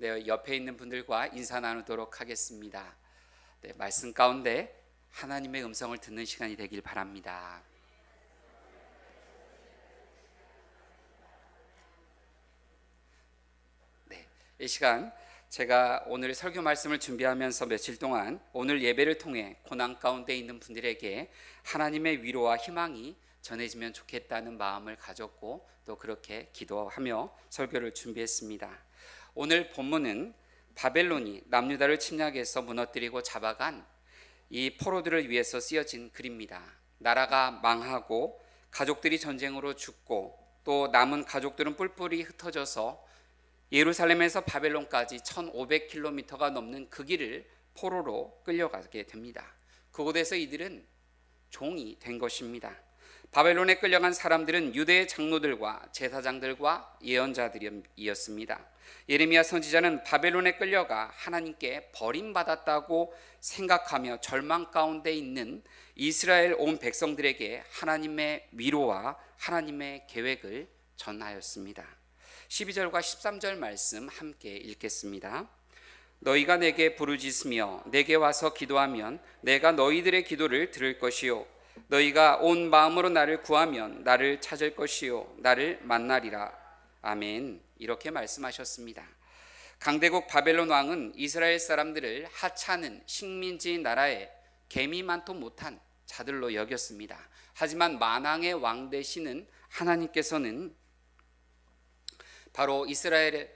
네, 옆에 있는 분들과 인사 나누도록 하겠습니다. 네, 말씀 가운데 하나님의 음성을 듣는 시간이 되길 바랍니다. 네, 이 시간 제가 오늘 설교 말씀을 준비하면서 며칠 동안 오늘 예배를 통해 고난 가운데 있는 분들에게 하나님의 위로와 희망이 전해지면 좋겠다는 마음을 가졌고 또 그렇게 기도하며 설교를 준비했습니다. 오늘 본문은 바벨론이 남유다를 침략해서 무너뜨리고 잡아간 이 포로들을 위해서 쓰여진 글입니다. 나라가 망하고 가족들이 전쟁으로 죽고 또 남은 가족들은 뿔뿔이 흩어져서 예루살렘에서 바벨론까지 1500km가 넘는 그 길을 포로로 끌려가게 됩니다. 그곳에서 이들은 종이 된 것입니다. 바벨론에 끌려간 사람들은 유대의 장로들과 제사장들과 예언자들이었습니다. 예레미야 선지자는 바벨론에 끌려가 하나님께 버림받았다고 생각하며 절망 가운데 있는 이스라엘 온 백성들에게 하나님의 위로와 하나님의 계획을 전하였습니다. 12절과 13절 말씀 함께 읽겠습니다. 너희가 내게 부르짖으며 내게 와서 기도하면 내가 너희들의 기도를 들을 것이요 너희가 온 마음으로 나를 구하면 나를 찾을 것이요 나를 만나리라. 아멘. 이렇게 말씀하셨습니다. 강대국 바벨론 왕은 이스라엘 사람들을 하찮은 식민지 나라에 개미만도 못한 자들로 여겼습니다. 하지만 만왕의 왕 되시는 하나님께서는 바로 이스라엘의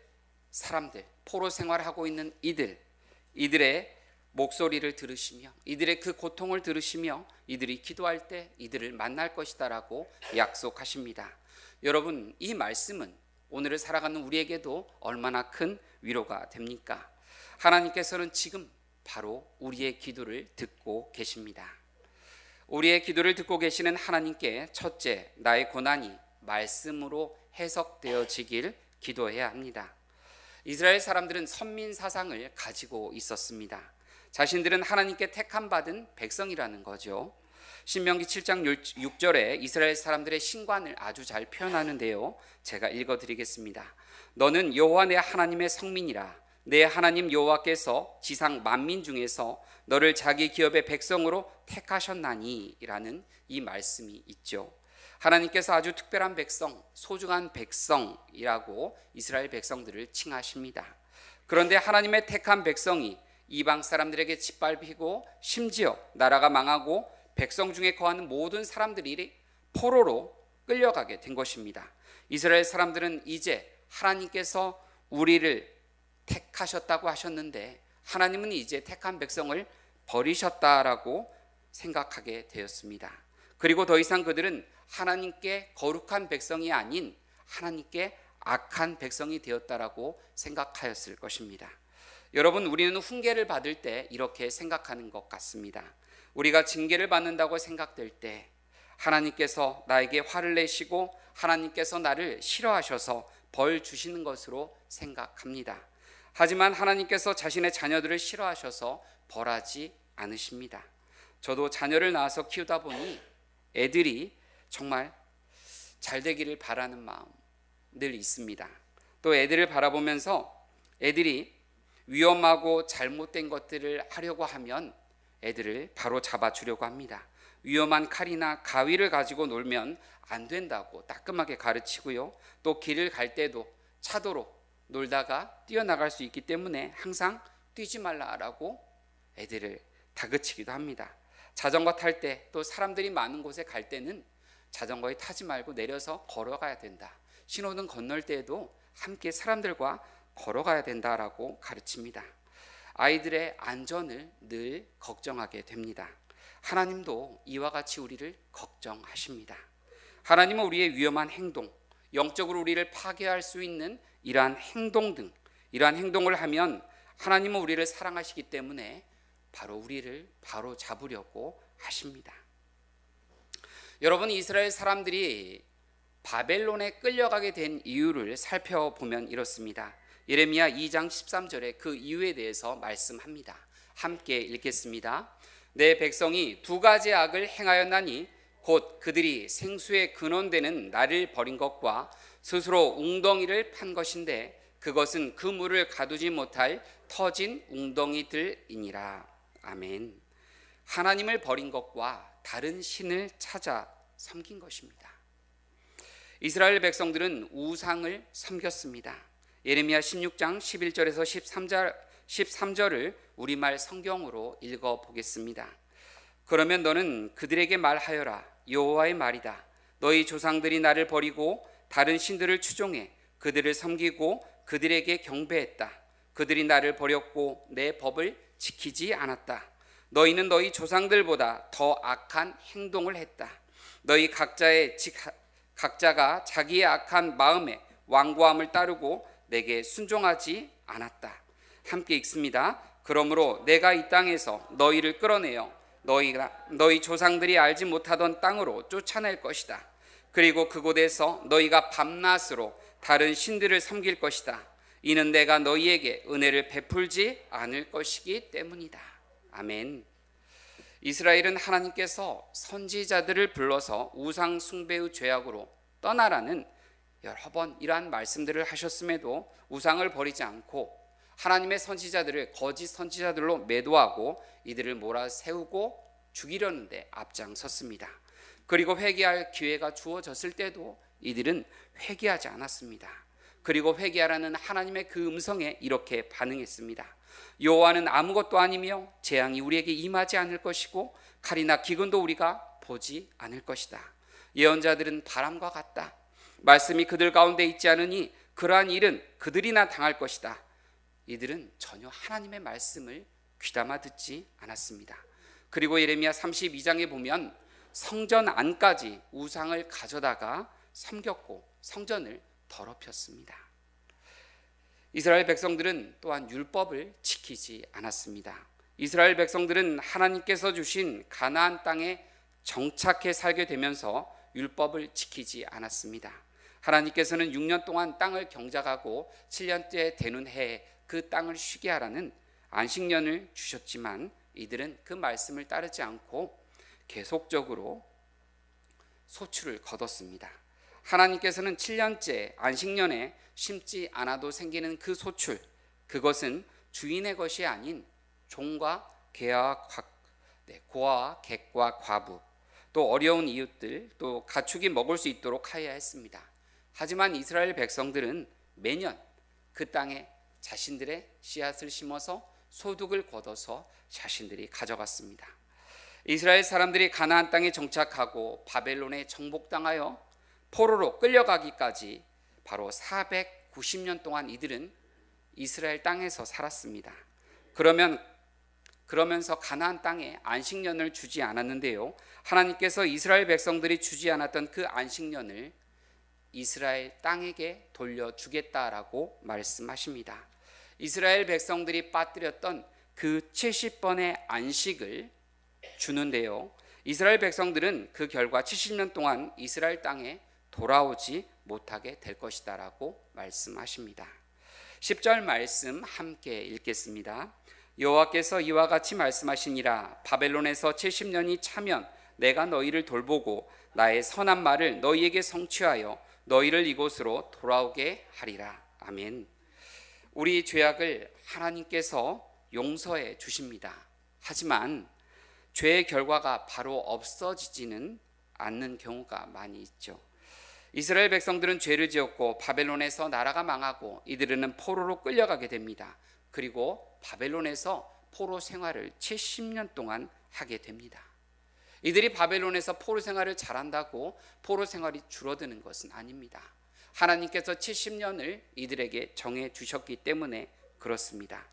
사람들, 포로 생활하고 있는 이들의 목소리를 들으시며 이들의 그 고통을 들으시며 이들이 기도할 때 이들을 만날 것이다라고 약속하십니다. 여러분, 이 말씀은 오늘을 살아가는 우리에게도 얼마나 큰 위로가 됩니까? 하나님께서는 지금 바로 우리의 기도를 듣고 계십니다. 우리의 기도를 듣고 계시는 하나님께 첫째, 나의 고난이 말씀으로 해석되어지길 기도해야 합니다. 이스라엘 사람들은 선민 사상을 가지고 있었습니다. 자신들은 하나님께 택함 받은 백성이라는 거죠. 신명기 7장 6절에 이스라엘 사람들의 신관을 아주 잘 표현하는데요. 제가 읽어드리겠습니다. 너는 여호와 내 하나님의 성민이라. 내 하나님 여호와께서 지상 만민 중에서 너를 자기 기업의 백성으로 택하셨나니 라는 이 말씀이 있죠. 하나님께서 아주 특별한 백성, 소중한 백성이라고 이스라엘 백성들을 칭하십니다. 그런데 하나님의 택한 백성이 이방 사람들에게 짓밟히고 심지어 나라가 망하고 백성 중에 거하는 모든 사람들이 포로로 끌려가게 된 것입니다. 이스라엘 사람들은 이제 하나님께서 우리를 택하셨다고 하셨는데 하나님은 이제 택한 백성을 버리셨다라고 생각하게 되었습니다. 그리고 더 이상 그들은 하나님께 거룩한 백성이 아닌 하나님께 악한 백성이 되었다라고 생각하였을 것입니다. 여러분, 우리는 훈계를 받을 때 이렇게 생각하는 것 같습니다. 우리가 징계를 받는다고 생각될 때 하나님께서 나에게 화를 내시고 하나님께서 나를 싫어하셔서 벌 주시는 것으로 생각합니다. 하지만 하나님께서 자신의 자녀들을 싫어하셔서 벌하지 않으십니다. 저도 자녀를 낳아서 키우다 보니 애들이 정말 잘 되기를 바라는 마음 늘 있습니다. 또 애들을 바라보면서 애들이 위험하고 잘못된 것들을 하려고 하면 애들을 바로 잡아주려고 합니다. 위험한 칼이나 가위를 가지고 놀면 안 된다고 따끔하게 가르치고요. 또 길을 갈 때도 차도로 놀다가 뛰어나갈 수 있기 때문에 항상 뛰지 말라라고 애들을 다그치기도 합니다. 자전거 탈 때 또 사람들이 많은 곳에 갈 때는 자전거에 타지 말고 내려서 걸어가야 된다. 신호등 건널 때에도 함께 사람들과 걸어가야 된다라고 가르칩니다. 아이들의 안전을 늘 걱정하게 됩니다. 하나님도 이와 같이 우리를 걱정하십니다. 하나님은 우리의 위험한 행동, 영적으로 우리를 파괴할 수 있는 이러한 행동 등 이러한 행동을 하면 하나님은 우리를 사랑하시기 때문에 바로 우리를 바로 잡으려고 하십니다. 여러분, 이스라엘 사람들이 바벨론에 끌려가게 된 이유를 살펴보면 이렇습니다. 예레미야 2장 13절에 그 이유에 대해서 말씀합니다. 함께 읽겠습니다. 내 백성이 두 가지 악을 행하였나니 곧 그들이 생수의 근원되는 나를 버린 것과 스스로 웅덩이를 판 것인데 그것은 그 물을 가두지 못할 터진 웅덩이들이니라. 아멘. 하나님을 버린 것과 다른 신을 찾아 섬긴 것입니다. 이스라엘 백성들은 우상을 섬겼습니다. 예레미야 16장 11절에서 13절을 우리말 성경으로 읽어보겠습니다. 그러면 너는 그들에게 말하여라. 여호와의 말이다. 너희 조상들이 나를 버리고 다른 신들을 추종해 그들을 섬기고 그들에게 경배했다. 그들이 나를 버렸고 내 법을 지키지 않았다. 너희는 너희 조상들보다 더 악한 행동을 했다. 너희 각자가 자기의 악한 마음에 완고함을 따르고 내게 순종하지 않았다. 함께 읽습니다. 그러므로 내가 이 땅에서 너희를 끌어내어 너희 조상들이 알지 못하던 땅으로 쫓아낼 것이다. 그리고 그곳에서 너희가 밤낮으로 다른 신들을 섬길 것이다. 이는 내가 너희에게 은혜를 베풀지 않을 것이기 때문이다. 아멘. 이스라엘은 하나님께서 선지자들을 불러서 우상 숭배의 죄악으로 떠나라는 여러 번 이러한 말씀들을 하셨음에도 우상을 버리지 않고 하나님의 선지자들을 거짓 선지자들로 매도하고 이들을 몰아세우고 죽이려는 데 앞장섰습니다. 그리고 회개할 기회가 주어졌을 때도 이들은 회개하지 않았습니다. 그리고 회개하라는 하나님의 그 음성에 이렇게 반응했습니다. 여호와는 아무것도 아니며 재앙이 우리에게 임하지 않을 것이고 칼이나 기근도 우리가 보지 않을 것이다. 예언자들은 바람과 같다. 말씀이 그들 가운데 있지 않으니 그러한 일은 그들이나 당할 것이다. 이들은 전혀 하나님의 말씀을 귀담아 듣지 않았습니다. 그리고 예레미야 32장에 보면 성전 안까지 우상을 가져다가 섬겼고 성전을 더럽혔습니다. 이스라엘 백성들은 또한 율법을 지키지 않았습니다. 이스라엘 백성들은 하나님께서 주신 가나안 땅에 정착해 살게 되면서 율법을 지키지 않았습니다. 하나님께서는 6년 동안 땅을 경작하고 7년째 되는 해에 그 땅을 쉬게 하라는 안식년을 주셨지만 이들은 그 말씀을 따르지 않고 계속적으로 소출을 거뒀습니다. 하나님께서는 7년째 안식년에 심지 않아도 생기는 그 소출, 그것은 주인의 것이 아닌 종과 고아와 객과 과부, 또 어려운 이웃들, 또 가축이 먹을 수 있도록 하여야 했습니다. 하지만 이스라엘 백성들은 매년 그 땅에 자신들의 씨앗을 심어서 소득을 거둬서 자신들이 가져갔습니다. 이스라엘 사람들이 가나안 땅에 정착하고 바벨론에 정복당하여 포로로 끌려가기까지 바로 490년 동안 이들은 이스라엘 땅에서 살았습니다. 그러면서 가나안 땅에 안식년을 주지 않았는데요. 하나님께서 이스라엘 백성들이 주지 않았던 그 안식년을 이스라엘 땅에게 돌려주겠다라고 말씀하십니다. 이스라엘 백성들이 빠뜨렸던 그 70번의 안식을 주는데요. 이스라엘 백성들은 그 결과 70년 동안 이스라엘 땅에 돌아오지 못하게 될 것이다라고 말씀하십니다. 10절 말씀 함께 읽겠습니다. 여호와께서 이와 같이 말씀하시니라. 바벨론에서 70년이 차면 내가 너희를 돌보고 나의 선한 말을 너희에게 성취하여 너희를 이곳으로 돌아오게 하리라. 아멘. 우리 죄악을 하나님께서 용서해 주십니다. 하지만 죄의 결과가 바로 없어지지는 않는 경우가 많이 있죠. 이스라엘 백성들은 죄를 지었고 바벨론에서 나라가 망하고 이들은 포로로 끌려가게 됩니다. 그리고 바벨론에서 포로 생활을 70년 동안 하게 됩니다. 이들이 바벨론에서 포로 생활을 잘한다고 포로 생활이 줄어드는 것은 아닙니다. 하나님께서 70년을 이들에게 정해 주셨기 때문에 그렇습니다.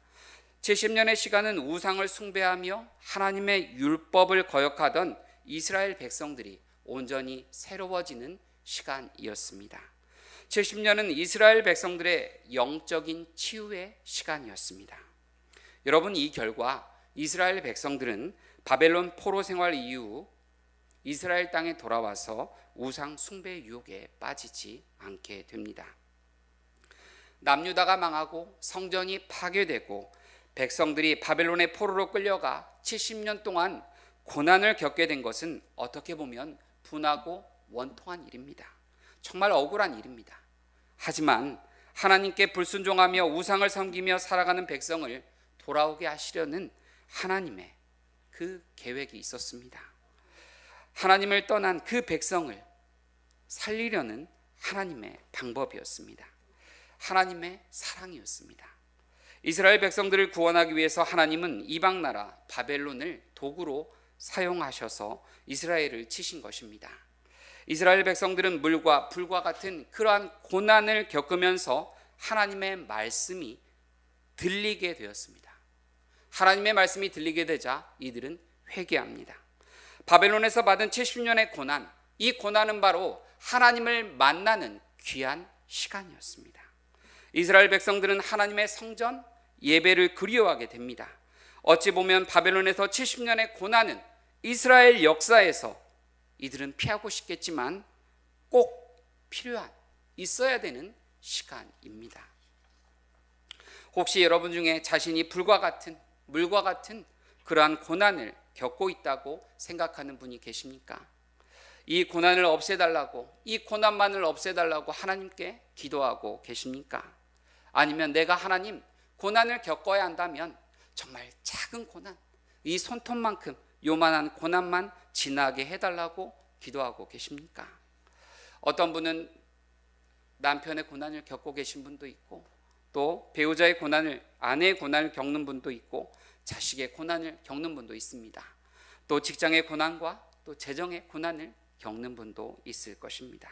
70년의 시간은 우상을 숭배하며 하나님의 율법을 거역하던 이스라엘 백성들이 온전히 새로워지는 시간이었습니다. 70년은 이스라엘 백성들의 영적인 치유의 시간이었습니다. 여러분, 이 결과 이스라엘 백성들은 바벨론 포로 생활 이후 이스라엘 땅에 돌아와서 우상 숭배의 유혹에 빠지지 않게 됩니다. 남유다가 망하고 성전이 파괴되고 백성들이 바벨론의 포로로 끌려가 70년 동안 고난을 겪게 된 것은 어떻게 보면 분하고 원통한 일입니다. 정말 억울한 일입니다. 하지만 하나님께 불순종하며 우상을 섬기며 살아가는 백성을 돌아오게 하시려는 하나님의 그 계획이 있었습니다. 하나님을 떠난 그 백성을 살리려는 하나님의 방법이었습니다. 하나님의 사랑이었습니다. 이스라엘 백성들을 구원하기 위해서 하나님은 이방 나라 바벨론을 도구로 사용하셔서 이스라엘을 치신 것입니다. 이스라엘 백성들은 물과 불과 같은 그러한 고난을 겪으면서 하나님의 말씀이 들리게 되었습니다. 하나님의 말씀이 들리게 되자 이들은 회개합니다. 바벨론에서 받은 70년의 고난, 이 고난은 바로 하나님을 만나는 귀한 시간이었습니다. 이스라엘 백성들은 하나님의 성전 예배를 그리워하게 됩니다. 어찌 보면 바벨론에서 70년의 고난은 이스라엘 역사에서 이들은 피하고 싶겠지만 꼭 필요한, 있어야 되는 시간입니다. 혹시 여러분 중에 자신이 불과 같은, 물과 같은 그러한 고난을 겪고 있다고 생각하는 분이 계십니까? 이 고난을 없애달라고, 이 고난만을 없애달라고 하나님께 기도하고 계십니까? 아니면 내가 하나님 고난을 겪어야 한다면 정말 작은 고난, 이 손톱만큼 요만한 고난만 지나게 해달라고 기도하고 계십니까? 어떤 분은 남편의 고난을 겪고 계신 분도 있고, 또 배우자의 고난을, 아내의 고난을 겪는 분도 있고, 자식의 고난을 겪는 분도 있습니다. 또 직장의 고난과 또 재정의 고난을 겪는 분도 있을 것입니다.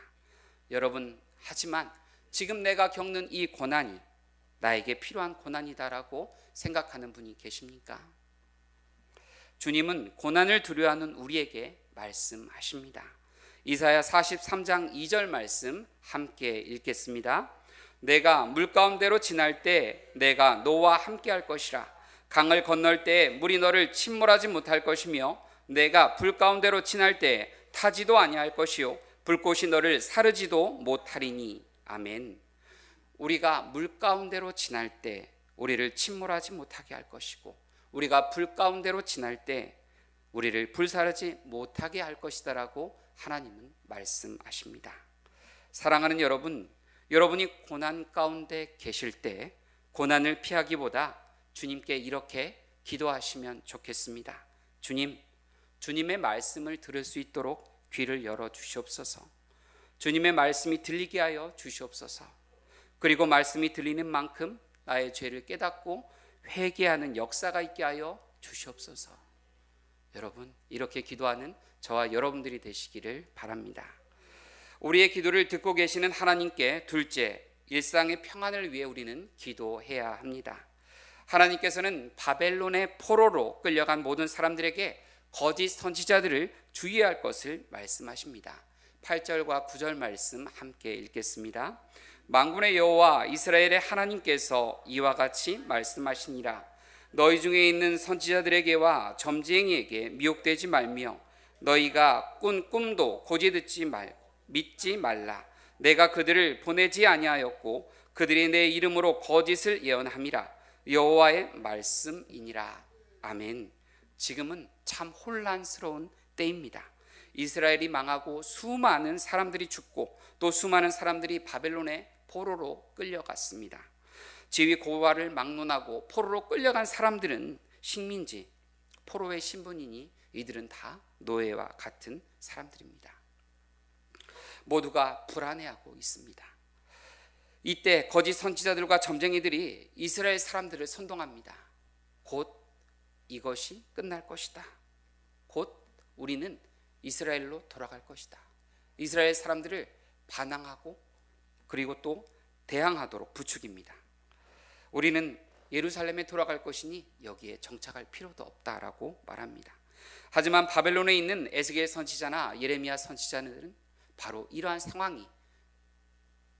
여러분, 하지만 지금 내가 겪는 이 고난이 나에게 필요한 고난이다라고 생각하는 분이 계십니까? 주님은 고난을 두려워하는 우리에게 말씀하십니다. 이사야 43장 2절 말씀 함께 읽겠습니다. 내가 물 가운데로 지날 때 내가 너와 함께 할 것이라. 강을 건널 때 물이 너를 침몰하지 못할 것이며 내가 불 가운데로 지날 때 타지도 아니할 것이요 불꽃이 너를 사르지도 못하리니. 아멘. 우리가 물 가운데로 지날 때 우리를 침몰하지 못하게 할 것이고, 우리가 불 가운데로 지날 때 우리를 불사르지 못하게 할 것이다라고 하나님은 말씀하십니다. 사랑하는 여러분, 여러분이 고난 가운데 계실 때 고난을 피하기보다 주님께 이렇게 기도하시면 좋겠습니다. 주님, 주님의 말씀을 들을 수 있도록 귀를 열어 주시옵소서. 주님의 말씀이 들리게 하여 주시옵소서. 그리고 말씀이 들리는 만큼 나의 죄를 깨닫고 회개하는 역사가 있게 하여 주시옵소서. 여러분, 이렇게 기도하는 저와 여러분들이 되시기를 바랍니다. 우리의 기도를 듣고 계시는 하나님께 둘째, 일상의 평안을 위해 우리는 기도해야 합니다. 하나님께서는 바벨론의 포로로 끌려간 모든 사람들에게 거짓 선지자들을 주의해야 할 것을 말씀하십니다. 8절과 9절 말씀 함께 읽겠습니다. 만군의 여호와 이스라엘의 하나님께서 이와 같이 말씀하시니라. 너희 중에 있는 선지자들에게와 점쟁이에게 미혹되지 말며 너희가 꾼 꿈도 고지 믿지 말라. 내가 그들을 보내지 아니하였고 그들이 내 이름으로 거짓을 예언함이라. 여호와의 말씀이니라. 아멘. 지금은 참 혼란스러운 때입니다. 이스라엘이 망하고 수많은 사람들이 죽고 또 수많은 사람들이 바벨론의 포로로 끌려갔습니다. 지위 고하를 막론하고 포로로 끌려간 사람들은 식민지, 포로의 신분이니 이들은 다 노예와 같은 사람들입니다. 모두가 불안해하고 있습니다. 이때 거짓 선지자들과 점쟁이들이 이스라엘 사람들을 선동합니다. 곧 이것이 끝날 것이다. 곧 우리는 이스라엘로 돌아갈 것이다. 이스라엘 사람들을 반항하고 그리고 또 대항하도록 부추깁니다. 우리는 예루살렘에 돌아갈 것이니 여기에 정착할 필요도 없다라고 말합니다. 하지만 바벨론에 있는 에스겔 선지자나 예레미야 선지자들은 바로 이러한 상황이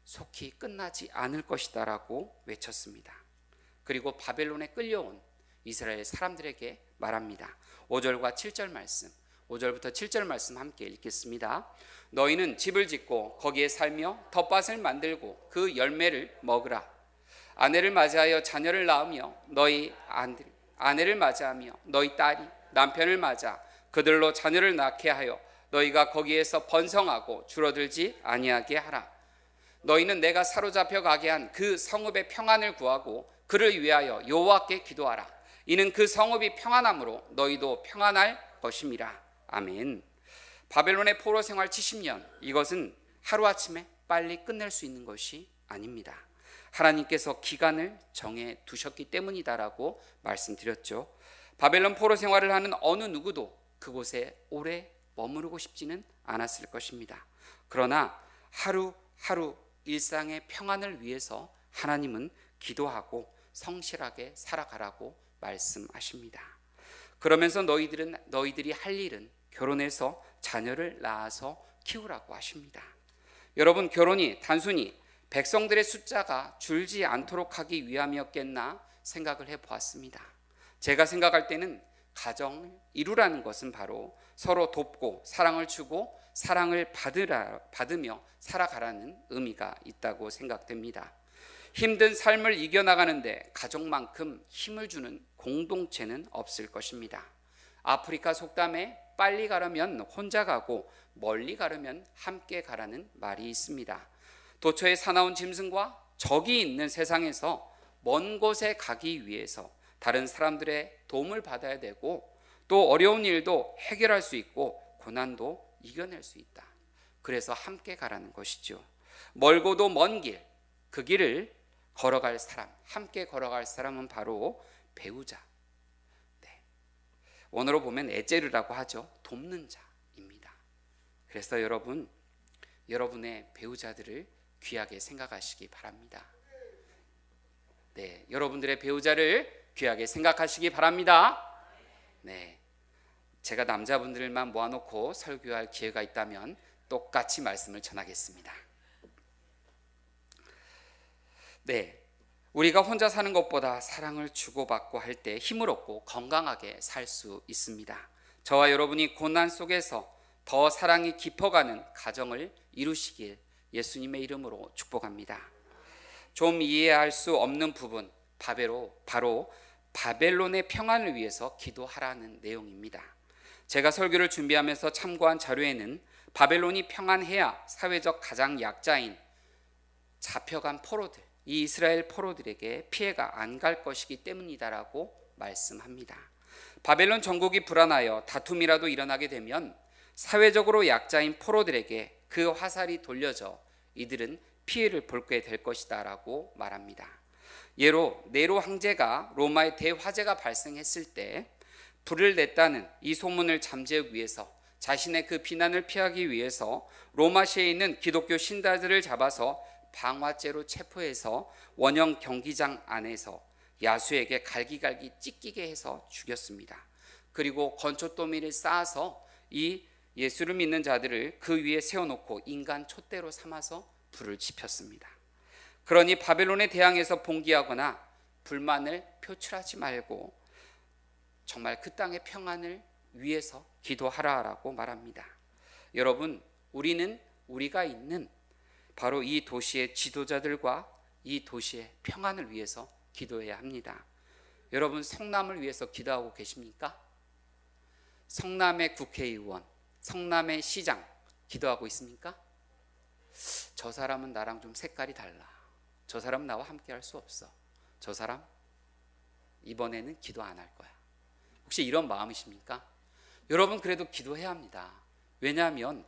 속히 끝나지 않을 것이다라고 외쳤습니다. 그리고 바벨론에 끌려온 이스라엘 사람들에게 말합니다. 5절과 7절 말씀, 5절부터 7절 말씀 함께 읽겠습니다. 너희는 집을 짓고 거기에 살며 텃밭을 만들고 그 열매를 먹으라. 아내를 맞이하여 자녀를 낳으며 너희 아내를 맞이하며 너희 딸이 남편을 맞아 그들로 자녀를 낳게 하여 너희가 거기에서 번성하고 줄어들지 아니하게 하라. 너희는 내가 사로잡혀 가게 한 그 성읍의 평안을 구하고 그를 위하여 여호와께 기도하라. 이는 그 성읍이 평안함으로 너희도 평안할 것임이라. 아멘. 바벨론의 포로 생활 70년, 이것은 하루아침에 빨리 끝낼 수 있는 것이 아닙니다. 하나님께서 기간을 정해 두셨기 때문이다라고 말씀드렸죠. 바벨론 포로 생활을 하는 어느 누구도 그곳에 오래 머무르고 싶지는 않았을 것입니다. 그러나 하루하루 일상의 평안을 위해서 하나님은 기도하고 성실하게 살아가라고 말씀하십니다. 그러면서 너희들이 할 일은 결혼해서 자녀를 낳아서 키우라고 하십니다. 여러분, 결혼이 단순히 백성들의 숫자가 줄지 않도록 하기 위함이었겠나 생각을 해보았습니다. 제가 생각할 때는 가정을 이루라는 것은 바로 서로 돕고 사랑을 주고 사랑을 받으며 살아가라는 의미가 있다고 생각됩니다. 힘든 삶을 이겨나가는데 가족만큼 힘을 주는 공동체는 없을 것입니다. 아프리카 속담에 빨리 가려면 혼자 가고 멀리 가려면 함께 가라는 말이 있습니다. 도처에 사나운 짐승과 적이 있는 세상에서 먼 곳에 가기 위해서 다른 사람들의 도움을 받아야 되고 또 어려운 일도 해결할 수 있고 고난도 이겨낼 수 있다. 그래서 함께 가라는 것이죠. 멀고도 먼 길, 그 길을 걸어갈 사람, 함께 걸어갈 사람은 바로 배우자. 네. 원어로 보면 에제르라고 하죠. 돕는 자입니다. 그래서 여러분의 배우자들을 귀하게 생각하시기 바랍니다. 네, 여러분들의 배우자를 귀하게 생각하시기 바랍니다. 네, 제가 남자분들만 모아놓고 설교할 기회가 있다면 똑같이 말씀을 전하겠습니다. 네, 우리가 혼자 사는 것보다 사랑을 주고받고 할 때 힘을 얻고 건강하게 살 수 있습니다. 저와 여러분이 고난 속에서 더 사랑이 깊어가는 가정을 이루시길 예수님의 이름으로 축복합니다. 좀 이해할 수 없는 부분, 바로 바벨론의 평안을 위해서 기도하라는 내용입니다. 제가 설교를 준비하면서 참고한 자료에는 바벨론이 평안해야 사회적 가장 약자인 잡혀간 포로들, 이 이스라엘 포로들에게 피해가 안 갈 것이기 때문이다라고 말씀합니다. 바벨론 정국이 불안하여 다툼이라도 일어나게 되면 사회적으로 약자인 포로들에게 그 화살이 돌려져 이들은 피해를 볼게 될 것이다 라고 말합니다. 예로 네로 황제가 로마의 대화재가 발생했을 때 불을 냈다는 이 소문을 잠재우기 위해서 자신의 그 비난을 피하기 위해서 로마시에 있는 기독교 신자들을 잡아서 방화죄로 체포해서 원형 경기장 안에서 야수에게 갈기갈기 찢기게 해서 죽였습니다. 그리고 건초더미를 쌓아서 이 예수를 믿는 자들을 그 위에 세워놓고 인간 촛대로 삼아서 불을 지폈습니다. 그러니 바벨론에 대항해서 봉기하거나 불만을 표출하지 말고 정말 그 땅의 평안을 위해서 기도하라라고 말합니다. 여러분, 우리가 있는 바로 이 도시의 지도자들과 이 도시의 평안을 위해서 기도해야 합니다. 여러분, 성남을 위해서 기도하고 계십니까? 성남의 국회의원, 성남의 시장 기도하고 있습니까? 저 사람은 나랑 좀 색깔이 달라. 저 사람은 나와 함께 할 수 없어. 저 사람 이번에는 기도 안 할 거야. 혹시 이런 마음이십니까? 여러분, 그래도 기도해야 합니다. 왜냐하면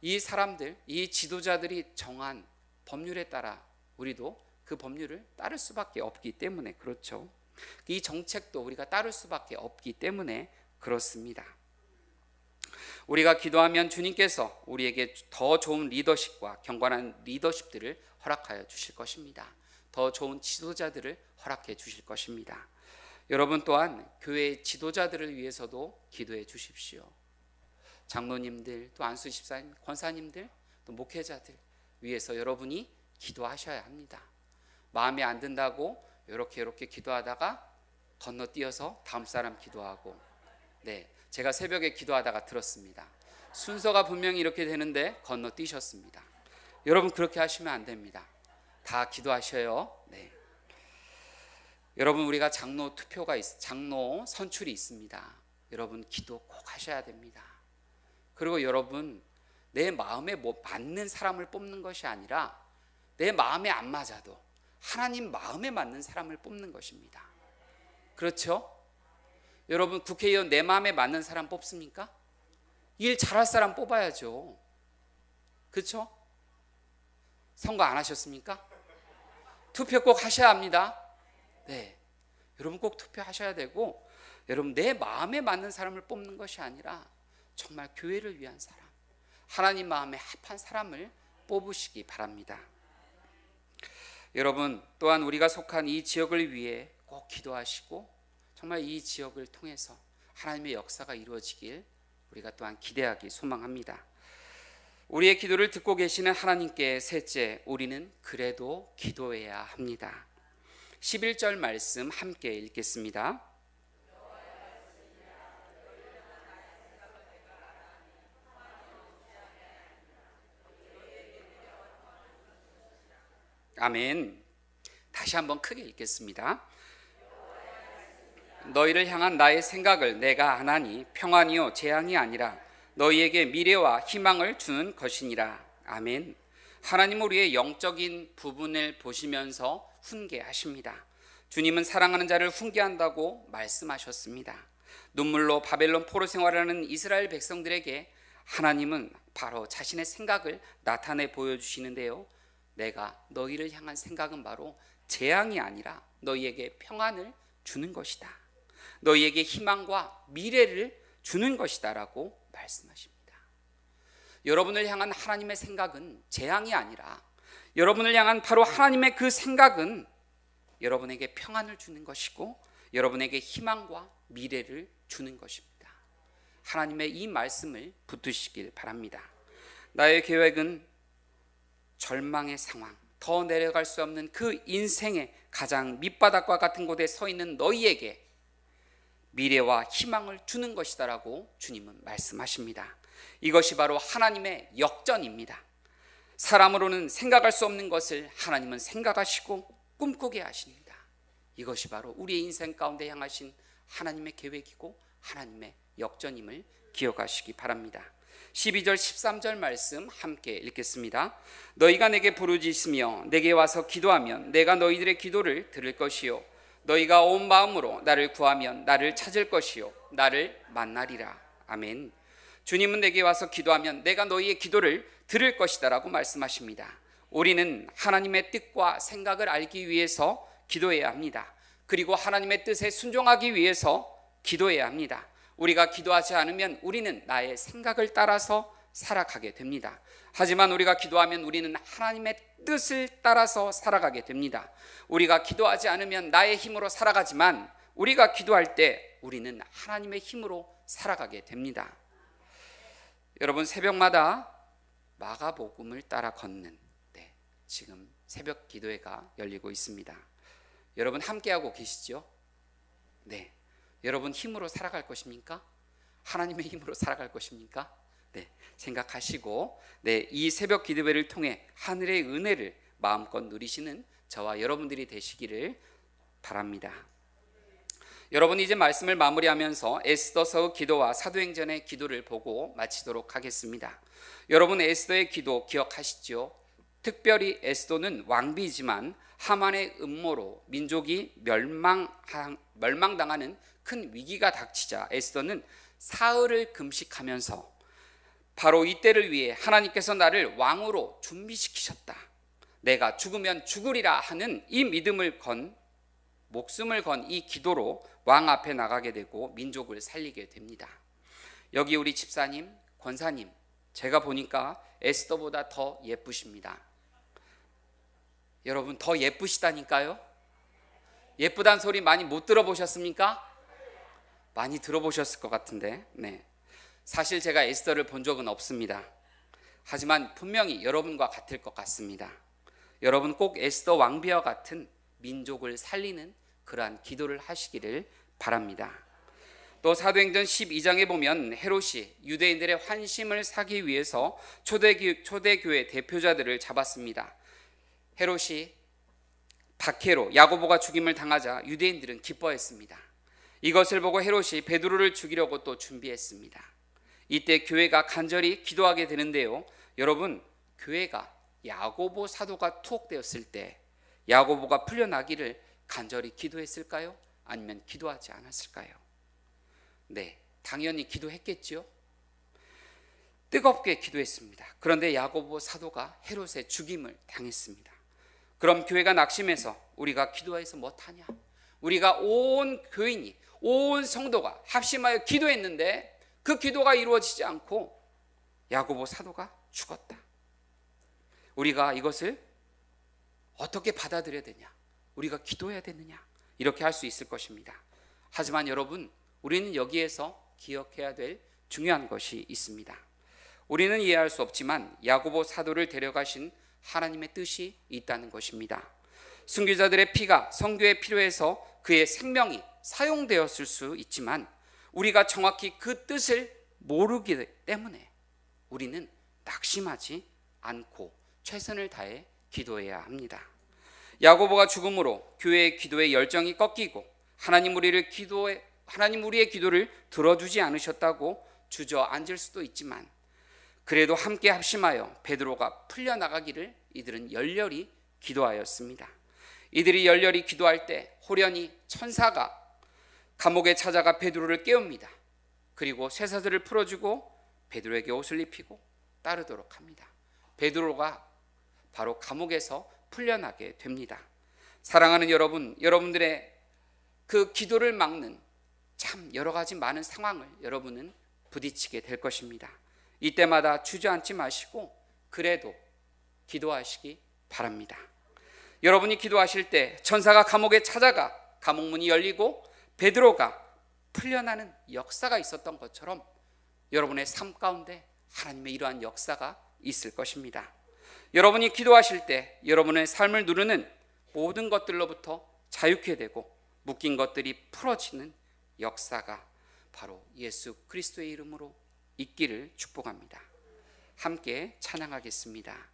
이 사람들, 이 지도자들이 정한 법률에 따라 우리도 그 법률을 따를 수밖에 없기 때문에 그렇죠. 이 정책도 우리가 따를 수밖에 없기 때문에 그렇습니다. 우리가 기도하면 주님께서 우리에게 더 좋은 리더십과 경건한 리더십들을 허락하여 주실 것입니다. 더 좋은 지도자들을 허락해 주실 것입니다. 여러분 또한 교회 지도자들을 위해서도 기도해 주십시오. 장로님들, 또 안수 집사님, 권사님들, 또 목회자들 위해서 여러분이 기도하셔야 합니다. 마음에 안 든다고 이렇게 기도하다가 건너뛰어서 다음 사람 기도하고, 네, 제가 새벽에 기도하다가 들었습니다. 순서가 분명히 이렇게 되는데 건너뛰셨습니다. 여러분, 그렇게 하시면 안 됩니다. 다 기도하셔요. 네. 여러분, 우리가 장로 선출이 있습니다. 여러분, 기도 꼭 하셔야 됩니다. 그리고 여러분, 내 마음에 맞는 사람을 뽑는 것이 아니라 내 마음에 안 맞아도 하나님 마음에 맞는 사람을 뽑는 것입니다. 그렇죠? 여러분, 국회의원 내 마음에 맞는 사람 뽑습니까? 일 잘할 사람 뽑아야죠. 그렇죠? 선거 안 하셨습니까? 투표 꼭 하셔야 합니다. 네, 여러분 꼭 투표하셔야 되고, 여러분 내 마음에 맞는 사람을 뽑는 것이 아니라 정말 교회를 위한 사람, 하나님 마음에 합한 사람을 뽑으시기 바랍니다. 여러분, 또한 우리가 속한 이 지역을 위해 꼭 기도하시고 정말 이 지역을 통해서 하나님의 역사가 이루어지길 우리가 또한 기대하기 소망합니다. 우리의 기도를 듣고 계시는 하나님께 셋째, 우리는 그래도 기도해야 합니다. 11절 말씀 함께 읽겠습니다. 아멘. 다시 한번 크게 읽겠습니다. 너희를 향한 나의 생각을 내가 아나니 평안이요 재앙이 아니라 너희에게 미래와 희망을 주는 것이니라. 아멘. 하나님 우리의 영적인 부분을 보시면서 훈계하십니다. 주님은 사랑하는 자를 훈계한다고 말씀하셨습니다. 눈물로 바벨론 포로 생활하는 이스라엘 백성들에게 하나님은 바로 자신의 생각을 나타내 보여주시는데요, 내가 너희를 향한 생각은 바로 재앙이 아니라 너희에게 평안을 주는 것이다, 너희에게 희망과 미래를 주는 것이다 라고 말씀하십니다. 여러분을 향한 하나님의 생각은 재앙이 아니라 여러분을 향한 바로 하나님의 그 생각은 여러분에게 평안을 주는 것이고 여러분에게 희망과 미래를 주는 것입니다. 하나님의 이 말씀을 붙드시길 바랍니다. 나의 계획은 절망의 상황, 더 내려갈 수 없는 그 인생의 가장 밑바닥과 같은 곳에 서 있는 너희에게 미래와 희망을 주는 것이다 라고 주님은 말씀하십니다. 이것이 바로 하나님의 역전입니다. 사람으로는 생각할 수 없는 것을 하나님은 생각하시고 꿈꾸게 하십니다. 이것이 바로 우리의 인생 가운데 향하신 하나님의 계획이고 하나님의 역전임을 기억하시기 바랍니다. 12절 13절 말씀 함께 읽겠습니다. 너희가 내게 부르짖으며 내게 와서 기도하면 내가 너희들의 기도를 들을 것이요 너희가 온 마음으로 나를 구하면 나를 찾을 것이요 나를 만나리라. 아멘. 주님은 내게 와서 기도하면 내가 너희의 기도를 들을 것이다 라고 말씀하십니다. 우리는 하나님의 뜻과 생각을 알기 위해서 기도해야 합니다. 그리고 하나님의 뜻에 순종하기 위해서 기도해야 합니다. 우리가 기도하지 않으면 우리는 나의 생각을 따라서 살아가게 됩니다. 하지만 우리가 기도하면 우리는 하나님의 뜻을 따라서 살아가게 됩니다. 우리가 기도하지 않으면 나의 힘으로 살아가지만 우리가 기도할 때 우리는 하나님의 힘으로 살아가게 됩니다. 여러분, 새벽마다 마가복음을 따라 걷는 지금 새벽 기도회가 열리고 있습니다. 여러분 함께하고 계시죠? 네. 여러분 힘으로 살아갈 것입니까? 하나님의 힘으로 살아갈 것입니까? 네, 생각하시고 이 새벽 기도회를 통해 하늘의 은혜를 마음껏 누리시는 저와 여러분들이 되시기를 바랍니다. 여러분, 이제 말씀을 마무리하면서 에스더서의 기도와 사도행전의 기도를 보고 마치도록 하겠습니다. 여러분, 에스더의 기도 기억하시죠? 특별히 에스더는 왕비지만 하만의 음모로 민족이 멸망당하는 큰 위기가 닥치자 에스더는 사흘을 금식하면서 바로 이때를 위해 하나님께서 나를 왕으로 준비시키셨다, 내가 죽으면 죽으리라 하는 이 믿음을 목숨을 건 이 기도로 왕 앞에 나가게 되고 민족을 살리게 됩니다. 여기 우리 집사님, 권사님, 제가 보니까 에스더보다 더 예쁘십니다. 여러분, 더 예쁘시다니까요. 예쁘단 소리 많이 못 들어보셨습니까? 많이 들어보셨을 것 같은데, 사실 제가 에스더를 본 적은 없습니다. 하지만 분명히 여러분과 같을 것 같습니다. 여러분 꼭 에스더 왕비와 같은 민족을 살리는 그러한 기도를 하시기를 바랍니다. 또 사도행전 12장에 보면 헤롯이 유대인들의 환심을 사기 위해서 초대교회 대표자들을 잡았습니다. 헤롯이 박해로 야고보가 죽임을 당하자 유대인들은 기뻐했습니다. 이것을 보고 헤롯이 베드로를 죽이려고 또 준비했습니다. 이때 교회가 간절히 기도하게 되는데요, 여러분, 교회가 야고보 사도가 투옥되었을 때 야고보가 풀려나기를 간절히 기도했을까요? 아니면 기도하지 않았을까요? 네, 당연히 기도했겠지요. 뜨겁게 기도했습니다. 그런데 야고보 사도가 헤롯의 죽임을 당했습니다. 그럼 교회가 낙심해서 우리가 기도해서 못하냐? 우리가 온 교인이, 온 성도가 합심하여 기도했는데 그 기도가 이루어지지 않고 야고보 사도가 죽었다. 우리가 이것을 어떻게 받아들여야 되냐? 우리가 기도해야 되느냐? 이렇게 할 수 있을 것입니다. 하지만 여러분, 우리는 여기에서 기억해야 될 중요한 것이 있습니다. 우리는 이해할 수 없지만 야고보 사도를 데려가신 하나님의 뜻이 있다는 것입니다. 순교자들의 피가 선교에 필요해서 그의 생명이 사용되었을 수 있지만 우리가 정확히 그 뜻을 모르기 때문에 우리는 낙심하지 않고 최선을 다해 기도해야 합니다. 야고보가 죽음으로 교회의 기도의 열정이 꺾이고 하나님 우리의 기도를 들어주지 않으셨다고 주저앉을 수도 있지만 그래도 함께 합심하여 베드로가 풀려나가기를 이들은 열렬히 기도하였습니다. 이들이 열렬히 기도할 때 호련히 천사가 감옥에 찾아가 베드로를 깨웁니다. 그리고 쇠사슬을 풀어주고 베드로에게 옷을 입히고 따르도록 합니다. 베드로가 바로 감옥에서 풀려나게 됩니다. 사랑하는 여러분, 여러분들의 그 기도를 막는 참 여러 가지 많은 상황을 여러분은 부딪히게 될 것입니다. 이때마다 주저앉지 마시고 그래도 기도하시기 바랍니다. 여러분이 기도하실 때 천사가 감옥에 찾아가 감옥 문이 열리고 베드로가 풀려나는 역사가 있었던 것처럼 여러분의 삶 가운데 하나님의 이러한 역사가 있을 것입니다. 여러분이 기도하실 때 여러분의 삶을 누르는 모든 것들로부터 자유케 되고 묶인 것들이 풀어지는 역사가 바로 예수 그리스도의 이름으로 있기를 축복합니다. 함께 찬양하겠습니다.